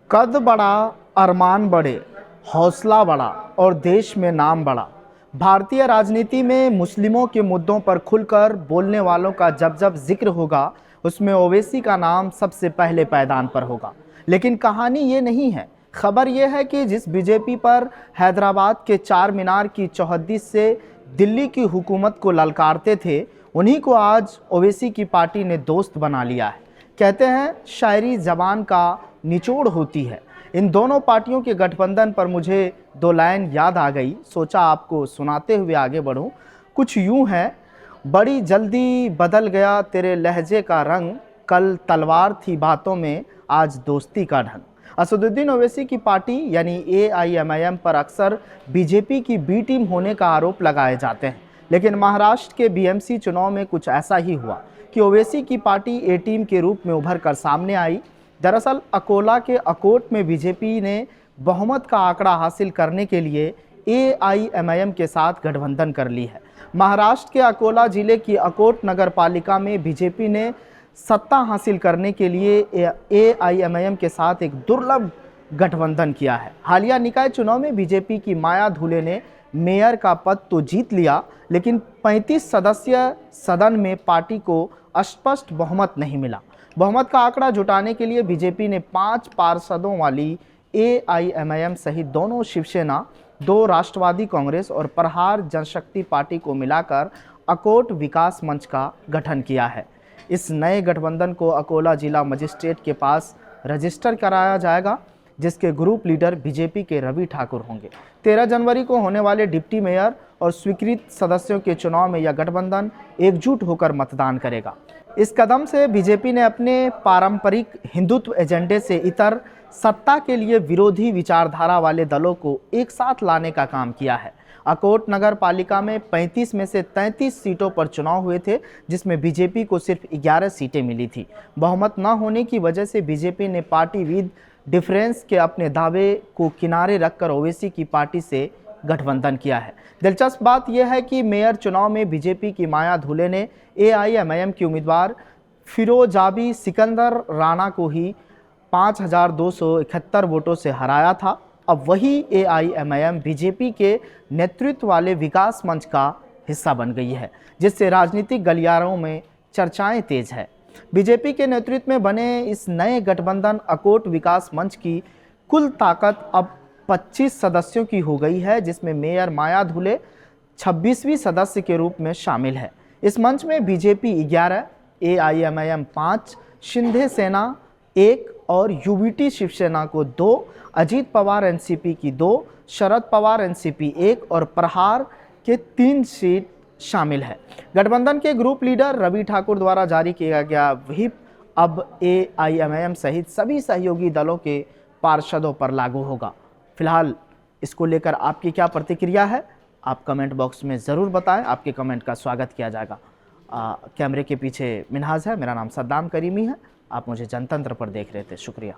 कद बड़ा, अरमान बड़े, हौसला बड़ा और देश में नाम बड़ा। भारतीय राजनीति में मुस्लिमों के मुद्दों पर खुलकर बोलने वालों का जब जब जिक्र होगा, उसमें ओवैसी का नाम सबसे पहले पैदान पर होगा। लेकिन कहानी ये नहीं है। खबर यह है कि जिस बीजेपी पर हैदराबाद के चार मीनार की चौहद्दी से दिल्ली की हुकूमत को ललकारते थे, उन्हीं को आज ओवैसी की पार्टी ने दोस्त बना लिया है। कहते हैं शायरी जबान का निचोड़ होती है। इन दोनों पार्टियों के गठबंधन पर मुझे दो लाइन याद आ गई, सोचा आपको सुनाते हुए आगे बढ़ूं। कुछ यूं है, बड़ी जल्दी बदल गया तेरे लहजे का रंग, कल तलवार थी बातों में आज दोस्ती का ढंग। असदुद्दीन ओवैसी की पार्टी यानी AIMIM पर अक्सर बीजेपी की बी टीम होने का आरोप लगाए जाते हैं, लेकिन महाराष्ट्र के BMC चुनाव में कुछ ऐसा ही हुआ कि ओवैसी की पार्टी ए टीम के रूप में उभर कर सामने आई। दरअसल अकोला के अकोट में बीजेपी ने बहुमत का आंकड़ा हासिल करने के लिए AIMIM के साथ गठबंधन कर ली है। महाराष्ट्र के अकोला जिले की अकोट नगर पालिका में बीजेपी ने सत्ता हासिल करने के लिए AIMIM के साथ एक दुर्लभ गठबंधन किया है। हालिया निकाय चुनाव में बीजेपी की माया धुले ने मेयर का पद तो जीत लिया, लेकिन 35 सदस्य सदन में पार्टी को स्पष्ट बहुमत नहीं मिला। बहुमत का आंकड़ा जुटाने के लिए बीजेपी ने 5 पार्षदों वाली AIMIM सहित दोनों शिवसेना, 2 राष्ट्रवादी कांग्रेस और प्रहार जनशक्ति पार्टी को मिलाकर अकोट विकास मंच का गठन किया है। इस नए गठबंधन को अकोला जिला मजिस्ट्रेट के पास रजिस्टर कराया जाएगा, जिसके ग्रुप लीडर बीजेपी के रवि ठाकुर होंगे। 13 जनवरी को होने वाले डिप्टी मेयर और स्वीकृत सदस्यों के चुनाव में यह गठबंधन एकजुट होकर मतदान करेगा। इस कदम से बीजेपी ने अपने पारंपरिक हिंदुत्व एजेंडे से इतर सत्ता के लिए विरोधी विचारधारा वाले दलों को एक साथ लाने का काम किया है। अकोट नगर पालिका में 35 में से 33 सीटों पर चुनाव हुए थे, जिसमें बीजेपी को सिर्फ 11 सीटें मिली थी। बहुमत न होने की वजह से बीजेपी ने पार्टी विद डिफरेंस के अपने दावे को किनारे रखकर ओवैसी की पार्टी से गठबंधन किया है। दिलचस्प बात यह है कि मेयर चुनाव में बीजेपी की माया धुले ने AIMIM की उम्मीदवार फिरोजाबी सिकंदर राणा को ही 5271 वोटों से हराया था। अब वही AIMIM बीजेपी के नेतृत्व वाले विकास मंच का हिस्सा बन गई है, जिससे राजनीतिक गलियारों में चर्चाएं तेज है। बीजेपी के नेतृत्व में बने इस नए गठबंधन अकोट विकास मंच की कुल ताकत अब 25 सदस्यों की हो गई है, जिसमें मेयर माया धुले 26वीं सदस्य के रूप में शामिल है। इस मंच में बीजेपी 11, AIMIM 5, शिंदे सेना 1 और UBT शिवसेना को 2, अजीत पवार NCP की 2, शरद पवार NCP 1 और प्रहार के 3 सीट शामिल है। गठबंधन के ग्रुप लीडर रवि ठाकुर द्वारा जारी किया गया व्हिप अब AIMIM सहित सभी सहयोगी दलों के पार्षदों पर लागू होगा। फिलहाल इसको लेकर आपकी क्या प्रतिक्रिया है, आप कमेंट बॉक्स में ज़रूर बताएं। आपके कमेंट का स्वागत किया जाएगा। कैमरे के पीछे मिनहाज है, मेरा नाम सद्दाम करीमी है। आप मुझे जनतंत्र पर देख रहे थे, शुक्रिया।